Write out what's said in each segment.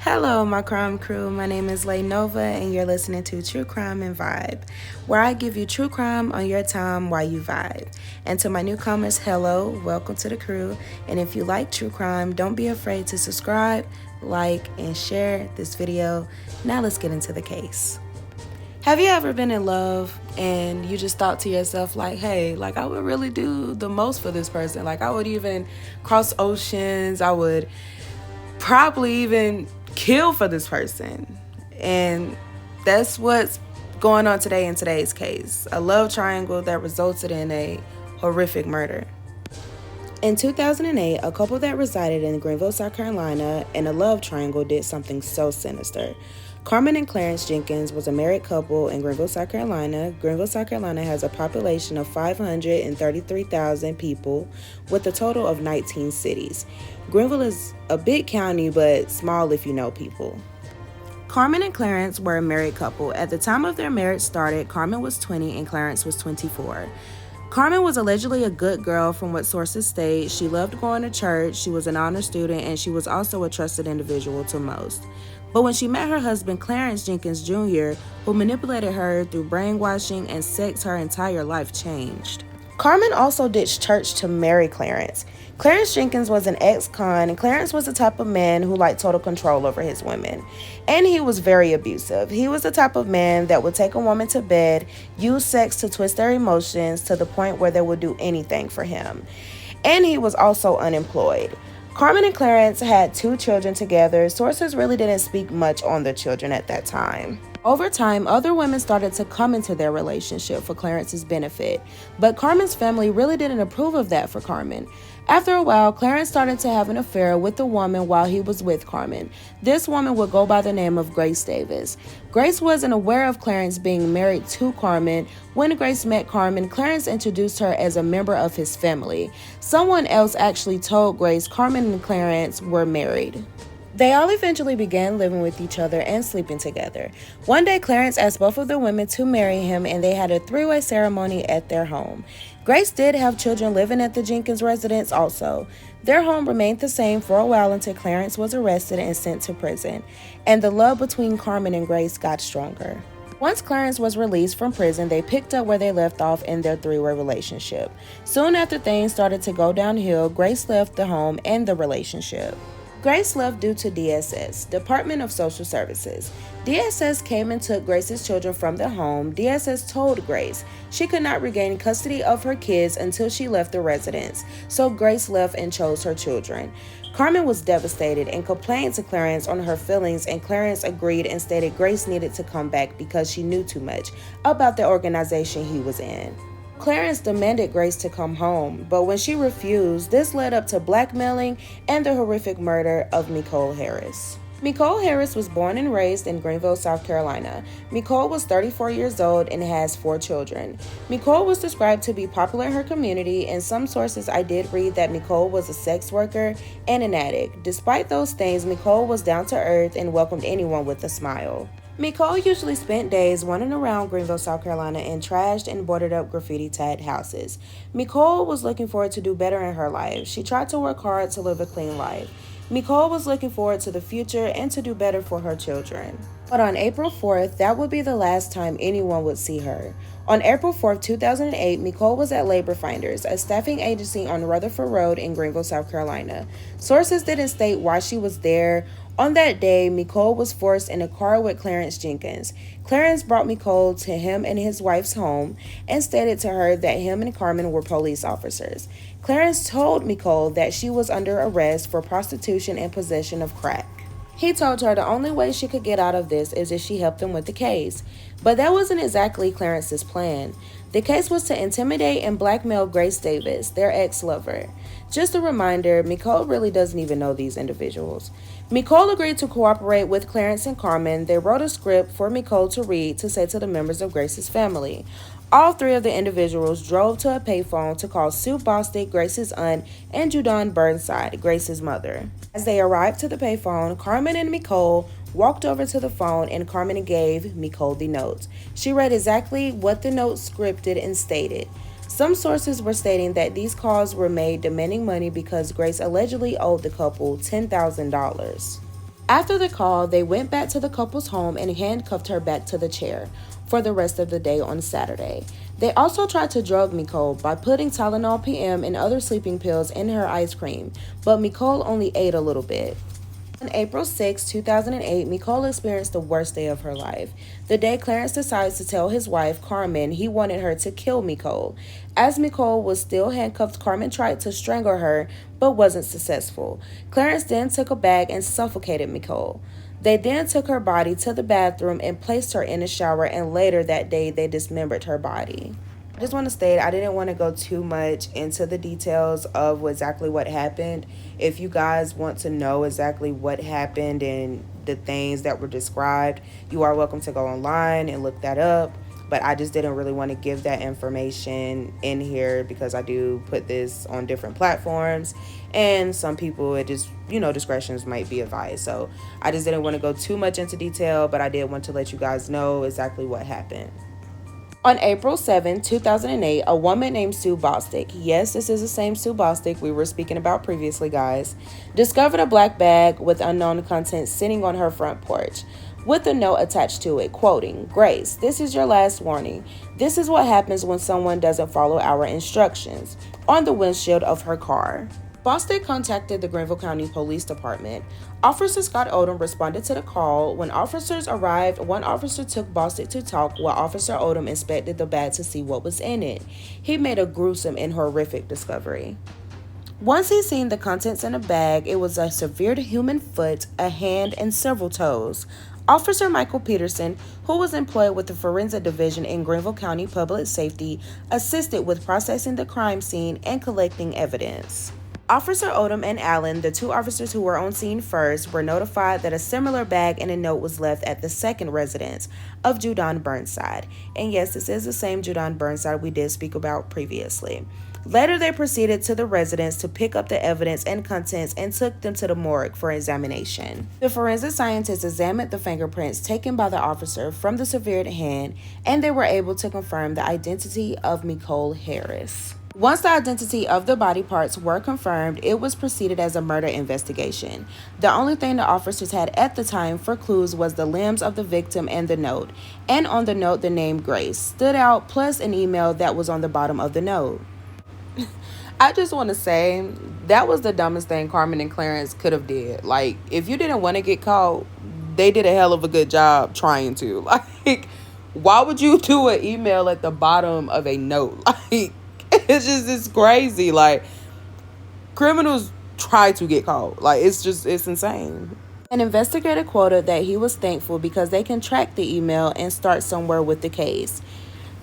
Hello, my crime crew. My name is LayNova, and you're listening to True Crime and Vibe, where I give you true crime on your time while you vibe. And to my newcomers, hello, welcome to the crew. And if you like true crime, don't be afraid to subscribe, like, and share this video. Now let's get into the case. Have you ever been in love and you just thought to yourself, like, hey, like, I would really do the most for this person. Like, I would even cross oceans. I would probably even kill for this person. And that's what's going on today in today's case. A love triangle that resulted in a horrific murder. In 2008, a couple that resided in Greenville, South Carolina, in a love triangle did something so sinister. Carmen and Clarence Jenkins was a married couple in Greenville, South Carolina. Greenville, South Carolina has a population of 533,000 people with a total of 19 cities. Greenville is a big county, but small if you know people. Carmen and Clarence were a married couple. At the time of their marriage started, Carmen was 20 and Clarence was 24. Carmen was allegedly a good girl from what sources state. She loved going to church, she was an honor student, and she was also a trusted individual to most. But when she met her husband, Clarence Jenkins Jr., who manipulated her through brainwashing and sex, her entire life changed. Carmen also ditched church to marry Clarence. Clarence Jenkins was an ex-con, and Clarence was the type of man who liked total control over his women. And he was very abusive. He was the type of man that would take a woman to bed, use sex to twist their emotions to the point where they would do anything for him. And he was also unemployed. Carmen and Clarence had 2 children together. Sources really didn't speak much on the children at that time. Over time, other women started to come into their relationship for Clarence's benefit, but Carmen's family really didn't approve of that for Carmen. After a while, Clarence started to have an affair with a woman while he was with Carmen. This woman would go by the name of Grace Davis. Grace wasn't aware of Clarence being married to Carmen. When Grace met Carmen, Clarence introduced her as a member of his family. Someone else actually told Grace Carmen and Clarence were married. They all eventually began living with each other and sleeping together. One day, Clarence asked both of the women to marry him, and they had a 3-way ceremony at their home. Grace did have children living at the Jenkins residence also. Their home remained the same for a while until Clarence was arrested and sent to prison, and the love between Carmen and Grace got stronger. Once Clarence was released from prison, they picked up where they left off in their 3-way relationship. Soon after things started to go downhill, Grace left the home and the relationship. Grace left due to DSS, Department of Social Services. DSS came and took Grace's children from their home. DSS told Grace she could not regain custody of her kids until she left the residence, so Grace left and chose her children. Carmen was devastated and complained to Clarence on her feelings, and Clarence agreed and stated Grace needed to come back because she knew too much about the organization he was in. Clarence demanded Grace to come home, but when she refused, this led up to blackmailing and the horrific murder of Nicole Harris. Nicole Harris was born and raised in Greenville, South Carolina. Nicole was 34 years old and has 4 children. Nicole was described to be popular in her community. In some sources, I did read that Nicole was a sex worker and an addict. Despite those things, Nicole was down to earth and welcomed anyone with a smile. Nicole usually spent days running around Greenville, South Carolina in trashed and boarded up graffiti-tagged houses. Nicole was looking forward to do better in her life. She tried to work hard to live a clean life. Nicole was looking forward to the future and to do better for her children. But on April 4th, that would be the last time anyone would see her. On April 4th, 2008, Nicole was at Labor Finders, a staffing agency on Rutherford Road in Greenville, South Carolina. Sources didn't state why she was there. On that day, Nicole was forced in a car with Clarence Jenkins. Clarence brought Nicole to him and his wife's home and stated to her that him and Carmen were police officers. Clarence told Nicole that she was under arrest for prostitution and possession of crack. He told her the only way she could get out of this is if she helped him with the case. But that wasn't exactly Clarence's plan. The case was to intimidate and blackmail Grace Davis, their ex-lover. Just a reminder, Nicole really doesn't even know these individuals. Nicole agreed to cooperate with Clarence and Carmen. They wrote a script for Nicole to read to say to the members of Grace's family. All 3 of the individuals drove to a payphone to call Sue Bostic, Grace's aunt, and Judon Burnside, Grace's mother. As they arrived to the payphone, Carmen and Nicole walked over to the phone and Carmen gave Nicole the notes. She read exactly what the note scripted and stated. Some sources were stating that these calls were made demanding money because Grace allegedly owed the couple $10,000. After the call, they went back to the couple's home and handcuffed her back to the chair for the rest of the day on Saturday. They also tried to drug Nicole by putting Tylenol PM and other sleeping pills in her ice cream, but Nicole only ate a little bit. On April 6, 2008, Nicole experienced the worst day of her life. The day Clarence decides to tell his wife, Carmen, he wanted her to kill Nicole. As Nicole was still handcuffed, Carmen tried to strangle her, but wasn't successful. Clarence then took a bag and suffocated Nicole. They then took her body to the bathroom and placed her in a shower, and later that day they dismembered her body. I just want to state I didn't want to go too much into the details of exactly what happened. If you guys want to know exactly what happened and the things that were described, you are welcome to go online and look that up. But I just didn't really want to give that information in here because I do put this on different platforms, and some people it just, discretions might be advised. So I just didn't want to go too much into detail, but I did want to let you guys know exactly what happened. On April 7, 2008, a woman named Sue Bostic, yes, this is the same Sue Bostic we were speaking about previously, guys, discovered a black bag with unknown contents sitting on her front porch with a note attached to it, quoting, "Grace, this is your last warning. This is what happens when someone doesn't follow our instructions," on the windshield of her car. Bostic contacted the Greenville County Police Department. Officer Scott Odom responded to the call. When officers arrived, one officer took Bostic to talk while Officer Odom inspected the bag to see what was in it. He made a gruesome and horrific discovery. Once he seen the contents in a bag, it was a severed human foot, a hand, and several toes. Officer Michael Peterson, who was employed with the Forensic Division in Greenville County Public Safety, assisted with processing the crime scene and collecting evidence. Officer Odom and Allen, the two officers who were on scene first, were notified that a similar bag and a note was left at the second residence of Judon Burnside. And yes, this is the same Judon Burnside we did speak about previously. Later, they proceeded to the residence to pick up the evidence and contents and took them to the morgue for examination. The forensic scientists examined the fingerprints taken by the officer from the severed hand, and they were able to confirm the identity of Nicole Harris. Once the identity of the body parts were confirmed, it was proceeded as a murder investigation. The only thing the officers had at the time for clues was the limbs of the victim and the note. And on the note, the name Grace stood out, plus an email that was on the bottom of the note. I just want to say that was the dumbest thing Carmen and Clarence could have did. Like, if you didn't want to get caught, they did a hell of a good job trying to. Like, why would you do an email at the bottom of a note? Like, it's crazy. Like, criminals try to get caught. Like, it's insane. An investigator quoted that he was thankful because they can track the email and start somewhere with the case.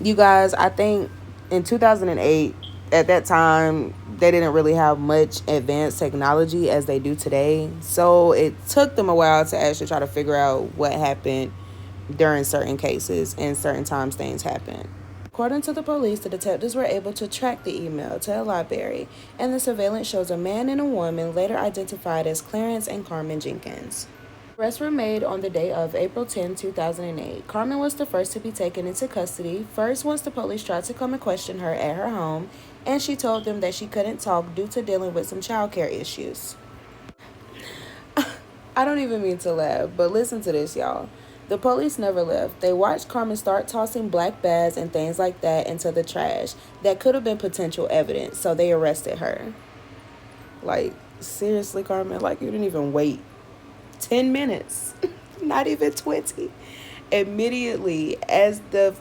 You guys, I think in 2008, at that time, they didn't really have much advanced technology as they do today. So it took them a while to actually try to figure out what happened during certain cases, and certain times things happen. According to the police, the detectives were able to track the email to a library, and the surveillance shows a man and a woman later identified as Clarence and Carmen Jenkins. Arrests were made on the day of April 10, 2008. Carmen was the first to be taken into custody, first once the police tried to come and question her at her home, and she told them that she couldn't talk due to dealing with some childcare issues. I don't even mean to laugh, but listen to this, y'all. The police never left. They watched Carmen start tossing black bags and things like that into the trash that could have been potential evidence, so they arrested her. Like, seriously, Carmen? Like, you didn't even wait 10 minutes. Not even 20. Immediately, as the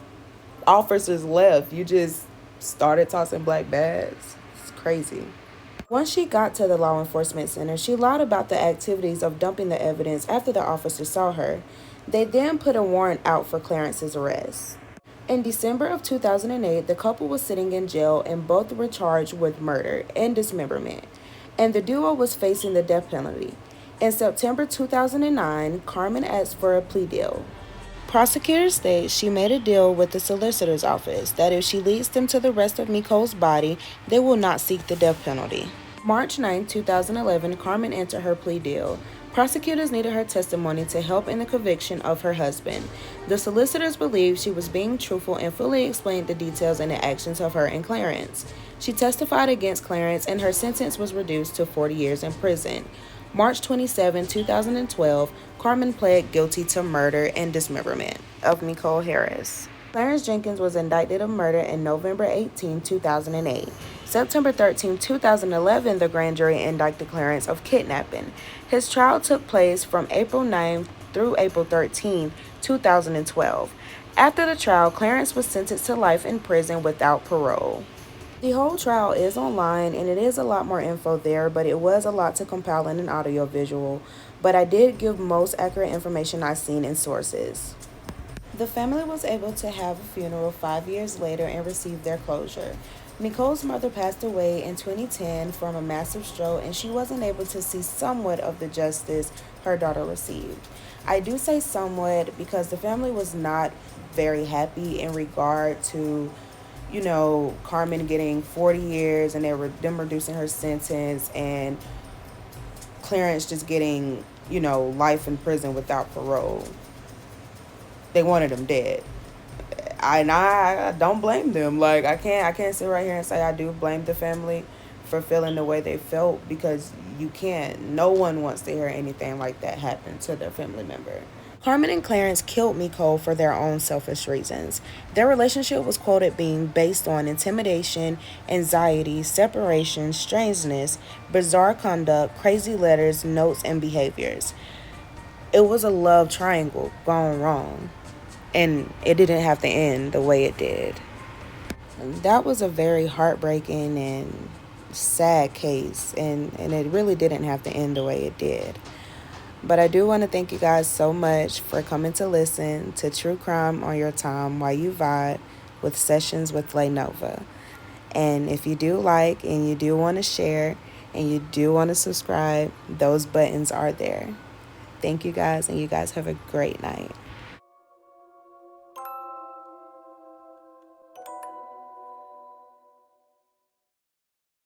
officers left, you just started tossing black bags. It's crazy. Once she got to the law enforcement center, she lied about the activities of dumping the evidence after the officers saw her. They then put a warrant out for Clarence's arrest. In December of 2008, the couple was sitting in jail and both were charged with murder and dismemberment, and the duo was facing the death penalty. In September 2009, Carmen asked for a plea deal. Prosecutors state she made a deal with the solicitor's office that if she leads them to the rest of Nicole's body, they will not seek the death penalty. March 9, 2011, Carmen entered her plea deal. Prosecutors needed her testimony to help in the conviction of her husband. The solicitors believed she was being truthful and fully explained the details and the actions of her and Clarence. She testified against Clarence, and her sentence was reduced to 40 years in prison. March 27, 2012, Carmen pled guilty to murder and dismemberment of Nicole Harris. Clarence Jenkins was indicted of murder in November 18, 2008. September 13, 2011, the grand jury indicted Clarence of kidnapping. His trial took place from April 9 through April 13, 2012. After the trial, Clarence was sentenced to life in prison without parole. The whole trial is online and it is a lot more info there, but it was a lot to compile in an audio visual. But I did give most accurate information I've seen in sources. The family was able to have a funeral 5 years later and receive their closure. Nicole's mother passed away in 2010 from a massive stroke, and she wasn't able to see somewhat of the justice her daughter received. I do say somewhat because the family was not very happy in regard to, Carmen getting 40 years and them reducing her sentence, and Clarence just getting, life in prison without parole. They wanted him dead. I don't blame them. Like I can't sit right here and say I do blame the family for feeling the way they felt, because you can't. No one wants to hear anything like that happen to their family member. Carmen and Clarence killed Nicole for their own selfish reasons. Their relationship was quoted being based on intimidation, anxiety, separation, strangeness, bizarre conduct, crazy letters, notes, and behaviors. It was a love triangle gone wrong, and it didn't have to end the way it did. That was a very heartbreaking and sad case, and it really didn't have to end the way it did. But I do want to thank you guys so much for coming to listen to True Crime on your time while you vibe with Sessions with LayNova. And if you do like and you do want to share and you do want to subscribe, those buttons are there. Thank you guys, and you guys have a great night.